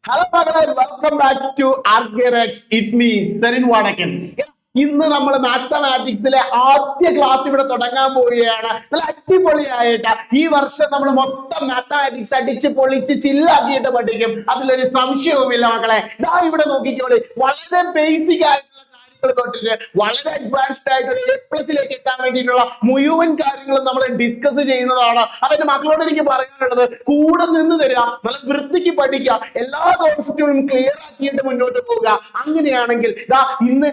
Hello മകളെ, welcome back to Argenex. It's me Serin Vadakkan. ഇന്ന് നമ്മൾ മാത്തമാറ്റിക്സിലെ ആദ്യ ക്ലാസ് ഇവിടെ തുടങ്ങാൻ പോവുകയാണ്. നല്ല അടിപൊളിയായിട്ട് ഈ വർഷം നമ്മൾ മൊത്തം മാത്തമാറ്റിക്സ് അടിച്ച് പൊളിച്ച് ചില്ലാക്കിയിട്ട് പഠിക്കും. അതിലൊരു സംശയവുമില്ല മക്കളെ. ഇതാ ഇവിടെ നോക്കിക്കോളി, വളരെ ബേസിക് ആയിട്ടുള്ള തൊട്ടിട്ട് വളരെ അഡ്വാൻസ്ഡ് ആയിട്ട് ഒരു A+ലേക്ക് എത്താൻ വേണ്ടിയിട്ടുള്ള മുഴുവൻ കാര്യങ്ങളും നമ്മൾ ഡിസ്കസ് ചെയ്യുന്നതാണ്. അപ്പൊ എന്റെ മക്കളോട് എനിക്ക് പറയാനുള്ളത്, കൂടെ നിന്ന് തരിക, നല്ല വൃത്തിക്ക് പഠിക്കുക, എല്ലാ കോൺസെപ്റ്റുകളും ക്ലിയർ ആക്കിയിട്ട് മുന്നോട്ട് പോവുക. അങ്ങനെയാണെങ്കിൽ ഇന്ന്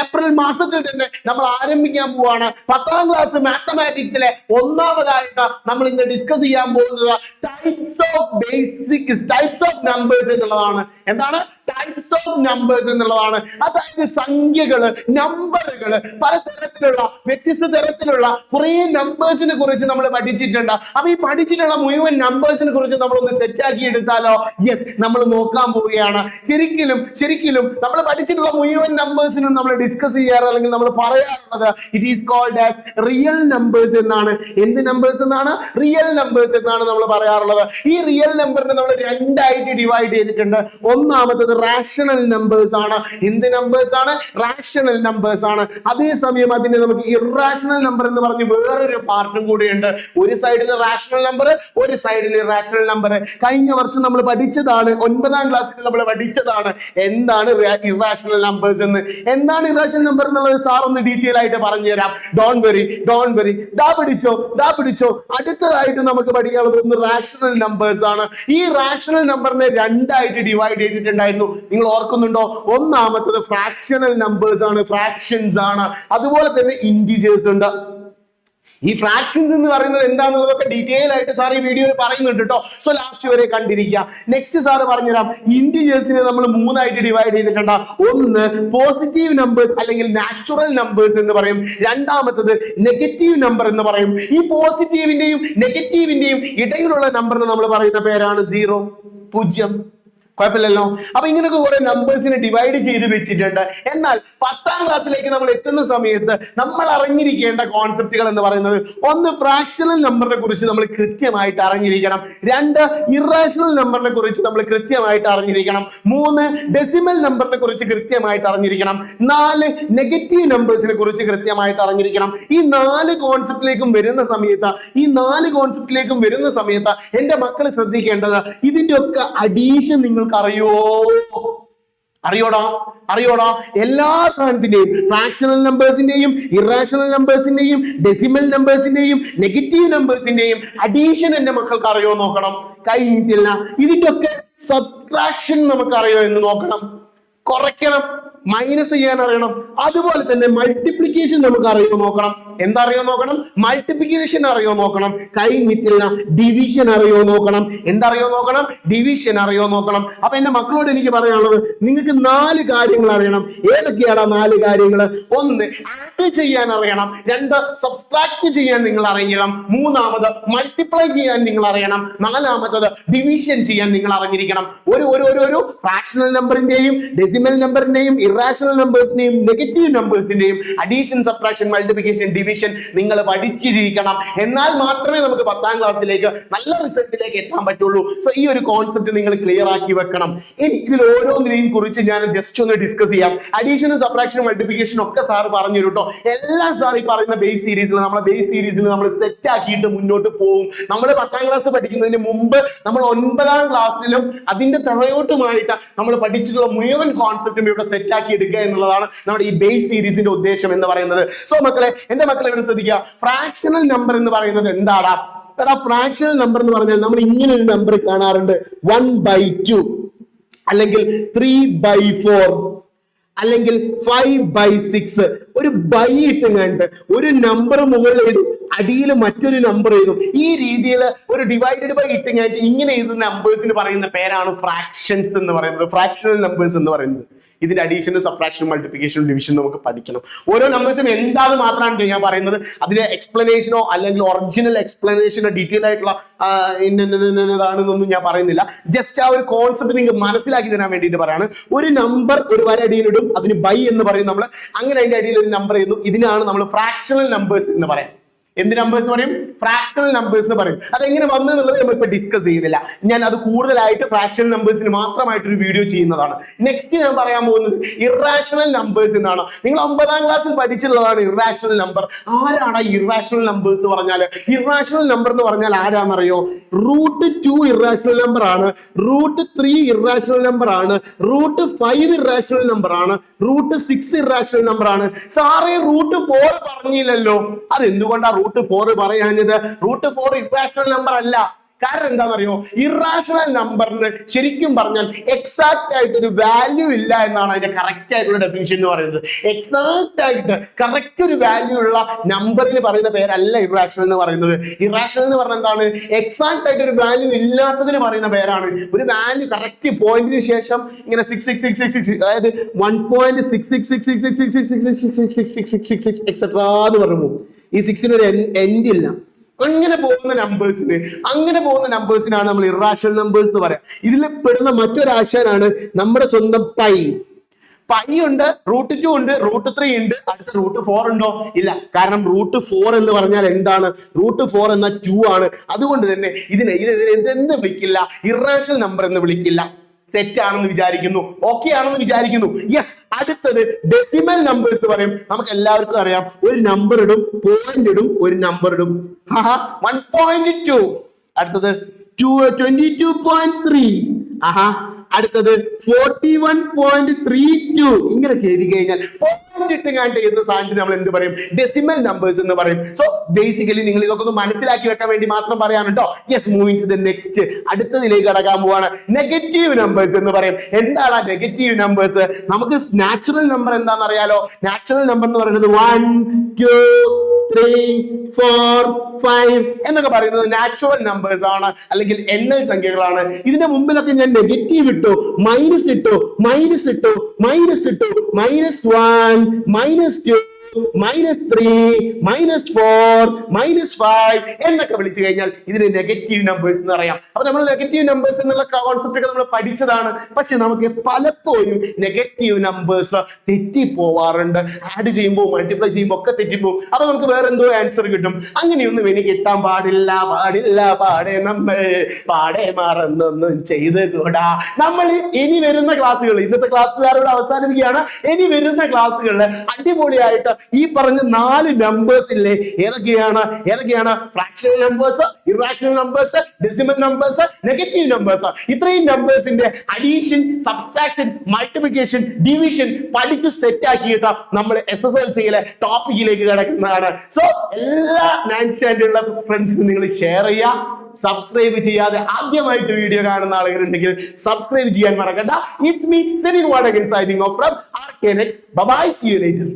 ഏപ്രിൽ മാസത്തിൽ തന്നെ നമ്മൾ ആരംഭിക്കാൻ പോവാണ് 10ാം ക്ലാസ് മാത്തമാറ്റിക്സിലെ ഒന്നാമതായിട്ട് നമ്മൾ ഇന്ന് ഡിസ്കസ് ചെയ്യാൻ പോകുന്നത് ടൈപ്സ് ഓഫ് നമ്പേഴ്സ് എന്നുള്ളതാണ്. എന്താണ് ടൈപ്സ് ഓഫ് നമ്പേഴ്സ് എന്നുള്ളതാണ്. അതായത് സംഖ്യകള്, നമ്പറുകള്, പലതരത്തിലുള്ള വ്യത്യസ്ത തരത്തിലുള്ള കുറെ നമ്പേഴ്സിനെ കുറിച്ച് നമ്മൾ പഠിച്ചിട്ടുണ്ട്. അപ്പൊ ഈ പഠിച്ചിട്ടുള്ള മുഴുവൻ നമ്പേഴ്സിനെ കുറിച്ച് നമ്മളൊന്ന് സെറ്റാക്കി എടുത്താലോ? യെസ്, നമ്മൾ നോക്കാൻ പോവുകയാണ്. ശരിക്കും നമ്മൾ പഠിച്ചിട്ടുള്ള മുഴുവൻ നമ്പേഴ്സിനും നമ്മൾ ഡിസ്കസ് ചെയ്യാറ്, അല്ലെങ്കിൽ നമ്മൾ പറയാറുള്ളത് it is called as real numbers എന്നാണ്. എന്ത് നമ്പേഴ്സ് എന്നാണ്? റിയൽ നമ്പേഴ്സ് എന്നാണ് നമ്മൾ പറയാറുള്ളത്. ഈ റിയൽ നമ്പറിനെ നമ്മൾ രണ്ടായിട്ട് ഡിവൈഡ് ചെയ്തിട്ടുണ്ട്. ഒന്നാമത്തത് റാഷണൽ നമ്പേഴ്സ് ആണ്. എന്ത് നമ്പേഴ്സ് ആണ്? റാഷണൽ നമ്പേഴ്സ് ആണ്. അതേസമയം അതിനെ നമുക്ക് ഇറാഷണൽ നമ്പർ എന്ന് പറഞ്ഞ് വേറൊരു പാർട്ടും കൂടിയുണ്ട്. ഒരു സൈഡിൽ റാഷണൽ നമ്പർ, ഒരു സൈഡിൽ ഇറാഷണൽ നമ്പർ. കഴിഞ്ഞ വർഷം നമ്മൾ പഠിച്ചതാണ്, 9ാം ക്ലാസ്സിൽ നമ്മൾ പഠിച്ചതാണ് എന്താണ് ഇറാഷണൽ നമ്പേഴ്സ് എന്ന്. എന്താണ് ഇറാഷണൽ നമ്പർ എന്നുള്ളത് സാർ ഒന്ന് ഡീറ്റെയിൽ ആയിട്ട് പറഞ്ഞു തരാം. Don't worry. ദാ പിടിച്ചോ. അടുത്തതായിട്ട് നമുക്ക് പഠിക്കാനുള്ളത് ഒന്ന് റാഷണൽ നമ്പേഴ്സ് ആണ്. ഈ റാഷണൽ നമ്പറിനെ രണ്ടായിട്ട് ഡിവൈഡ് ചെയ്തിട്ടുണ്ടായിരുന്നു. നിങ്ങൾ ഓർക്കുന്നുണ്ടോ? ഒന്നാമത്തത് ഫ്രാക്ഷണൽ നമ്പേഴ്സ് ആണ്, ഫ്രാക്ഷൻസ് ആണ്. അതുപോലെ തന്നെ ഇന്റിജേഴ്സ് ഉണ്ട്. ഈ ഫ്രാക്ഷൻസ് എന്ന് പറയുന്നത് എന്താണെന്നുള്ളതൊക്കെ ഡീറ്റെയിൽ ആയിട്ട് സാർ ഈ വീഡിയോയിൽ പറയുന്നുണ്ട് കേട്ടോ. സോ ലാസ്റ്റ് വരെ കണ്ടിരിക്കുക. നെക്സ്റ്റ് സാർ പറഞ്ഞുതരാം. ഇന്റിജേഴ്സിനെ നമ്മൾ 3ആയിട്ട് ഡിവൈഡ് ചെയ്തിട്ടുണ്ട്. ഒന്ന് പോസിറ്റീവ് നമ്പേഴ്സ് അല്ലെങ്കിൽ നാച്ചുറൽ നമ്പേഴ്സ് എന്ന് പറയും. രണ്ടാമത്തത് നെഗറ്റീവ് നമ്പർ എന്ന് പറയും. ഈ പോസിറ്റീവിന്റെയും നെഗറ്റീവിന്റെയും ഇടയിലുള്ള നമ്പറിന് നമ്മൾ പറയുന്ന പേരാണ് 0, 0. കുഴപ്പമില്ലല്ലോ. അപ്പൊ ഇങ്ങനെയൊക്കെ കുറെ നമ്പേഴ്സിനെ ഡിവൈഡ് ചെയ്ത് വെച്ചിട്ടുണ്ട്. എന്നാൽ 10ാം ക്ലാസ്സിലേക്ക് നമ്മൾ എത്തുന്ന സമയത്ത് നമ്മൾ അറിഞ്ഞിരിക്കേണ്ട കോൺസെപ്റ്റുകൾ എന്ന് പറയുന്നത്, ഒന്ന് ഫ്രാക്ഷണൽ നമ്പറിനെ കുറിച്ച് നമ്മൾ കൃത്യമായിട്ട് അറിഞ്ഞിരിക്കണം. 2 ഇറാഷണൽ നമ്പറിനെ കുറിച്ച് നമ്മൾ കൃത്യമായിട്ട് അറിഞ്ഞിരിക്കണം. 3 ഡെസിമൽ നമ്പറിനെ കുറിച്ച് കൃത്യമായിട്ട് അറിഞ്ഞിരിക്കണം. 4 നെഗറ്റീവ് നമ്പേഴ്സിനെ കുറിച്ച് കൃത്യമായിട്ട് അറിഞ്ഞിരിക്കണം. ഈ 4 കോൺസെപ്റ്റിലേക്കും വരുന്ന സമയത്ത് എന്റെ മക്കൾ ശ്രദ്ധിക്കേണ്ടത്, ഇതിന്റെ ഒക്കെ അഡീഷൻ നിങ്ങൾക്ക് അറിയോടാ? എല്ലാ സാധനത്തിന്റെയും, ഫ്രാക്ഷണൽ നമ്പേഴ്സിന്റെയും, ഇറാഷണൽ നമ്പേഴ്സിന്റെയും, ഡെസിമൽ നമ്പേഴ്സിന്റെയും, നെഗറ്റീവ് നമ്പേഴ്സിന്റെയും അഡീഷൻ എന്റെ മക്കൾക്ക് അറിയോ നോക്കണം. കഴിഞ്ഞിട്ടില്ല. ഇതിന്റെ ഒക്കെ സബ്ട്രാക്ഷൻ നമുക്ക് അറിയോ എന്ന് നോക്കണം. കുറയ്ക്കണം, മൈനസ് ചെയ്യാൻ അറിയണം. അതുപോലെ തന്നെ മൾട്ടിപ്ലിക്കേഷൻ നമുക്ക് അറിയോ നോക്കണം. എന്തറിയോ നോക്കണം? മൾട്ടിപ്ലിക്കേഷൻ അറിയോ നോക്കണം. കഴിഞ്ഞിട്ടില്ല, ഡിവിഷൻ അറിയോ നോക്കണം. എന്തറിയോ നോക്കണം? ഡിവിഷൻ അറിയോ നോക്കണം. അപ്പൊ എന്റെ മക്കളോട് എനിക്ക് പറയാനുള്ളത്, നിങ്ങൾക്ക് 4 കാര്യങ്ങൾ അറിയണം. ഏതൊക്കെയാണ് 4 കാര്യങ്ങൾ? 1 ആഡ് ചെയ്യാൻ അറിയണം. 2 സബ്ട്രാക്ട് ചെയ്യാൻ നിങ്ങൾ അറിയണം. 3 മൾട്ടിപ്ലൈ ചെയ്യാൻ നിങ്ങൾ അറിയണം. 4 ഡിവിഷൻ ചെയ്യാൻ നിങ്ങൾ അറിഞ്ഞിരിക്കണം. ഒരു ഫ്രാക്ഷണൽ നമ്പറിന്റെയും ഡെസിമൽ നമ്പറിന്റെയും ഇറാഷണൽ നമ്പേഴ്സിന്റെയും നെഗറ്റീവ് നമ്പേഴ്സിന്റെയും അഡീഷൻ, സബ്ട്രാക്ഷൻ, മൾട്ടിപ്ലിക്കേഷൻ, ഡിവിഷൻ നിങ്ങൾ പഠിച്ചിരിക്കണം. എന്നാൽ മാത്രമേ നമുക്ക് 10ാം ക്ലാസ്സിലേക്ക് നല്ല റിസൾട്ടിലേക്ക് എത്താൻ പറ്റുള്ളൂ. സോ ഈ ഒരു കോൺസെപ്റ്റ് നിങ്ങൾ ക്ലിയർ ആക്കി വെക്കണം. ഇനി ഇതിൽ ഓരോന്നിനെയും കുറിച്ച് ഞാൻ ജസ്റ്റ് ഒന്ന് ഡിസ്കസ് ചെയ്യാം. അഡീഷനും സബ്ട്രാക്ഷനും മൾട്ടിപ്ലിക്കേഷനും ഒക്കെ സാർ പറഞ്ഞു കേട്ടോ. എല്ലാം സാർ ഈ പറയുന്ന ബേസ് സീരീസിൽ നമ്മൾ സെറ്റ് ആക്കിയിട്ട് മുന്നോട്ട് പോകും. നമ്മൾ 10ാം ക്ലാസ് പഠിക്കുന്നതിന് മുമ്പ് നമ്മൾ 9ാം ക്ലാസ്സിലും അതിന്റെ തറയോട്ടുമായിട്ട് നമ്മൾ പഠിച്ചിട്ടുള്ള മുഴുവൻ കോൺസെപ്റ്റും ഇവിടെ സെറ്റ് ആക്കി എടുക്കുക എന്നുള്ളതാണ് നമ്മുടെ ഈ ബേസ് സീരീസിന്റെ ഉദ്ദേശം എന്ന് പറയുന്നത്. സോ മക്കളെ, എന്റെ മക്കളെ ഇവിടെ ശ്രദ്ധിക്കുക. ഫ്രാക്ഷണൽ നമ്പർ എന്ന് പറയുന്നത് എന്താടാ? ഫ്രാക്ഷണൽ നമ്പർ എന്ന് പറഞ്ഞാൽ നമ്മൾ ഇങ്ങനെ ഒരു നമ്പർ കാണാറുണ്ട്. 1/2 അല്ലെങ്കിൽ 3/4 അല്ലെങ്കിൽ 5/6. ഒരു ബൈ ഇട്ടുകൊണ്ട് ഒരു നമ്പർ മുകളിൽ എഴുതും, അടിയിൽ മറ്റൊരു നമ്പർ എഴുതും. ഈ രീതിയിൽ ഒരു ഡിവൈഡഡ് ബൈ ഇട്ടുകൊണ്ട് ഇങ്ങനെ എഴുതുന്ന നമ്പേഴ്സിന് പറയുന്ന പേരാണ് ഫ്രാക്ഷൻസ് എന്ന് പറയുന്നത്, ഫ്രാക്ഷണൽ നമ്പേഴ്സ് എന്ന് പറയുന്നത്. ഇതിന്റെ അഡീഷനും സബ്ട്രാക്ഷനും മൾട്ടിപ്ലിക്കേഷനും ഡിവിഷനും നമുക്ക് പഠിക്കണം. ഓരോ നമ്പേഴ്സും എന്താണെന്ന് മാത്രമാണ് ഞാൻ പറയുന്നത്. അതിന്റെ എക്സ്പ്ലനേഷനോ അല്ലെങ്കിൽ ഒറിജിനൽ എക്സ്പ്ലനേഷനോ ഡീറ്റെയിൽ ആയിട്ടുള്ള ഇതാണെന്നൊന്നും ഞാൻ പറയുന്നില്ല. ജസ്റ്റ് ആ ഒരു കോൺസെപ്റ്റ് നിങ്ങൾക്ക് മനസ്സിലാക്കി തരാൻ വേണ്ടിയിട്ട് പറയാണ്. ഒരു നമ്പർ ഒരു വര അടിയിലിടും, അതിന് ബൈ എന്ന് പറയും നമ്മൾ. അങ്ങനെ അതിന്റെ അടിയിൽ ഒരു നമ്പർ എഴുതും. ഇതിനാണ് നമ്മൾ ഫ്രാക്ഷണൽ നമ്പേഴ്സ് എന്ന് പറയാം. എന്ത് നമ്പേഴ്സ് എന്ന് പറയും? ഫ്രാക്ഷണൽ നമ്പേഴ്സ് എന്ന് പറയും. അതെങ്ങനെ വന്നു എന്നുള്ളത് നമ്മൾ ഇപ്പൊ ഡിസ്കസ് ചെയ്യുന്നില്ല. ഞാൻ അത് കൂടുതലായിട്ട് ഫ്രാക്ഷണൽ നമ്പേഴ്സിന് മാത്രമായിട്ടൊരു വീഡിയോ ചെയ്യുന്നതാണ്. നെക്സ്റ്റ് ഞാൻ പറയാൻ പോകുന്നത് ഇറാഷണൽ നമ്പേഴ്സ് എന്നാണ്. നിങ്ങൾ 9ാം ക്ലാസ്സിൽ പഠിച്ചിട്ടുള്ളതാണ് ഇറാഷണൽ നമ്പർ. ആരാണ് ഇറാഷണൽ നമ്പേഴ്സ് എന്ന് പറഞ്ഞാൽ? ഇറാഷണൽ നമ്പർ എന്ന് പറഞ്ഞാൽ ആരാന്നറിയോ? √2 ഇറാഷണൽ നമ്പർ ആണ്, √3 ഇറാഷണൽ നമ്പർ ആണ്, √5 ഇറാഷണൽ നമ്പർ ആണ്, √6 ഇറാഷണൽ നമ്പർ ആണ്. സാറേ √4 പറഞ്ഞില്ലല്ലോ. അത് എന്തുകൊണ്ടാണ് √4 പറയാഞ്ഞത്? √4 ഇറാഷണൽ നമ്പർ അല്ല. കാരണം എന്താണെന്നറിയോ? ഇറാഷണൽ നമ്പറിന് ശരിക്കും പറഞ്ഞാൽ എക്സാക്ട് ആയിട്ട് ഒരു വാല്യൂ ഇല്ല എന്നാണ് അതിന്റെ കറക്റ്റ് ആയിട്ടുള്ള ഡെഫിനിഷൻ എന്ന് പറയുന്നത്. എക്സാക്ട് ആയിട്ട് കറക്റ്റ് ഒരു വാല്യൂ ഉള്ള നമ്പറിന് പറയുന്ന പേരല്ല ഇറാഷണൽ എന്ന് പറയുന്നത്. ഇറാഷണൽ എന്ന് പറഞ്ഞാൽ എന്താണ്? എക്സാക്ട് ആയിട്ട് ഒരു വാല്യൂ ഇല്ലാത്തതിന് പറയുന്ന പേരാണ്. ഒരു വാല്യൂ കറക്റ്റ് പോയിന്റിന് ശേഷം ഇങ്ങനെ 6666 അതായത് 1.6666666666 എക്സെട്രാ എന്ന് പറയുമ്പോൾ ഈ 6ന് ഒരു എൻഡ് ഇല്ല. അങ്ങനെ പോകുന്ന നമ്പേഴ്സിനാണ് നമ്മൾ ഇറാഷണൽ നമ്പേഴ്സ് എന്ന് പറയാം. ഇതിൽ പെടുന്ന മറ്റൊരാശാനാണ് നമ്മുടെ സ്വന്തം പൈ ഉണ്ട്, √2 ഉണ്ട്, √3 ഉണ്ട്. അടുത്ത √4 ഉണ്ടോ? ഇല്ല. കാരണം √4 എന്ന് പറഞ്ഞാൽ എന്താണ്? √4 എന്ന 2 ആണ്. അതുകൊണ്ട് തന്നെ ഇതിനെ എന്തെന്ന് വിളിക്കില്ല? ഇറാഷണൽ നമ്പർ എന്ന് വിളിക്കില്ല. സെറ്റ് ആണെന്ന് വിചാരിക്കുന്നു, ഓക്കെ ആണെന്ന് വിചാരിക്കുന്നു. യെസ്. അടുത്തത് ഡെസിമൽ നമ്പേഴ്സ് പറയും. നമുക്ക് എല്ലാവർക്കും അറിയാം, ഒരു നമ്പർ ഇടും, പോയിന്റ് ഇടും, ഒരു നമ്പർ ഇടും. 1.2. അടുത്തത് 22.3. അടുത്തത് 41.32. ഇങ്ങനെയൊക്കെ എഴുതി കഴിഞ്ഞാൽ പോയിന്റ് ഇട്ട് കണ്ട് എഴുതുന്ന സാധനത്തിന് നമ്മൾ എന്ത് പറയും? ഡെസിമൽ നമ്പേഴ്സ് എന്ന് പറയും. സോ ബേസിക്കലി നിങ്ങൾ ഇതൊക്കെ ഒന്ന് മനസ്സിലാക്കി വെക്കാൻ വേണ്ടി മാത്രം പറയാനുണ്ടോ. Yes, moving to the next. അടുത്തതിലേക്ക് കടക്കാൻ പോവാണ്. നെഗറ്റീവ് നമ്പേഴ്സ് എന്ന് പറയും. എന്താണ് നെഗറ്റീവ് നമ്പേഴ്സ്? നമുക്ക് നാച്ചുറൽ നമ്പർ എന്താണെന്ന് അറിയാലോ. നാച്ചുറൽ നമ്പർ എന്ന് പറയുന്നത് 1, 2, 3, 4, 5 എന്നൊക്കെ പറയുന്നത് നാച്ചുറൽ നമ്പേഴ്സ് ആണ്, അല്ലെങ്കിൽ എണ്ണൽ സംഖ്യകളാണ്. ഇതിന്റെ മുമ്പിലൊക്കെ ഞാൻ നെഗറ്റീവ് ഇട്ടു, മൈനസ് ഇട്ടു, -1, -2, -3, -4, -5 എന്നൊക്കെ വിളിച്ചു കഴിഞ്ഞാൽ ഇതിന് നെഗറ്റീവ് നമ്പേഴ്സ് എന്ന് പറയാം. അപ്പൊ നമ്മൾ നെഗറ്റീവ് നമ്പേഴ്സ് എന്നുള്ള കോൺസെപ്റ്റ് ഒക്കെ നമ്മൾ പഠിച്ചതാണ്. പക്ഷെ നമുക്ക് പലപ്പോഴും നെഗറ്റീവ് നമ്പേഴ്സ് തെറ്റിപ്പോവാറുണ്ട്. ആഡ് ചെയ്യുമ്പോൾ, മൾട്ടിപ്ലൈ ചെയ്യുമ്പോൾ ഒക്കെ തെറ്റിപ്പോവും. അപ്പൊ നമുക്ക് വേറെ എന്തോ ആൻസർ കിട്ടും. അങ്ങനെയൊന്നും എനിക്ക് കിട്ടാൻ പാടില്ല. പാടെ മറന്നൊന്നും ചെയ്തുകൂടാ. നമ്മൾ ഇനി വരുന്ന ക്ലാസ്സുകൾ, ഇന്നത്തെ ക്ലാസ്സുകാരോട് അവസാനിപ്പിക്കുകയാണ്. ഇനി വരുന്ന ക്ലാസ്സുകളിൽ അടിപൊളിയായിട്ട് ഈ പറഞ്ഞ 4 നമ്പേഴ്സ് ഇല്ലേ, ഏതൊക്കെയാണ്? Fractional numbers, irrational numbers, decimal numbers, negative numbers. ഇത്രയും നമ്പേഴ്സിന്റെ അഡീഷൻ, സബ്ട്രാക്ഷൻ, മൾട്ടിപ്ലിക്കേഷൻ, ഡിവിഷൻ പഠിച്ച് സെറ്റ് ആക്കിയിട്ട് നമ്മൾ SSLCയിലെ ടോപ്പിക്കിലേക്ക് കിടക്കുന്നതാണ്. സോ എല്ലാ 9th സ്റ്റാൻഡേർഡിലുള്ള ഫ്രണ്ട്സിനും നിങ്ങൾ ഷെയർ ചെയ്യുക. സബ്സ്ക്രൈബ് ചെയ്യാതെ ആദ്യമായിട്ട് വീഡിയോ കാണുന്ന ആളുകളുണ്ടെങ്കിൽ സബ്സ്ക്രൈബ് ചെയ്യാൻ മറക്കണ്ട. ഇറ്റ്സ് മീ സെനിൻ വാടകൻ signing off from RK Next. Bye bye, see you later.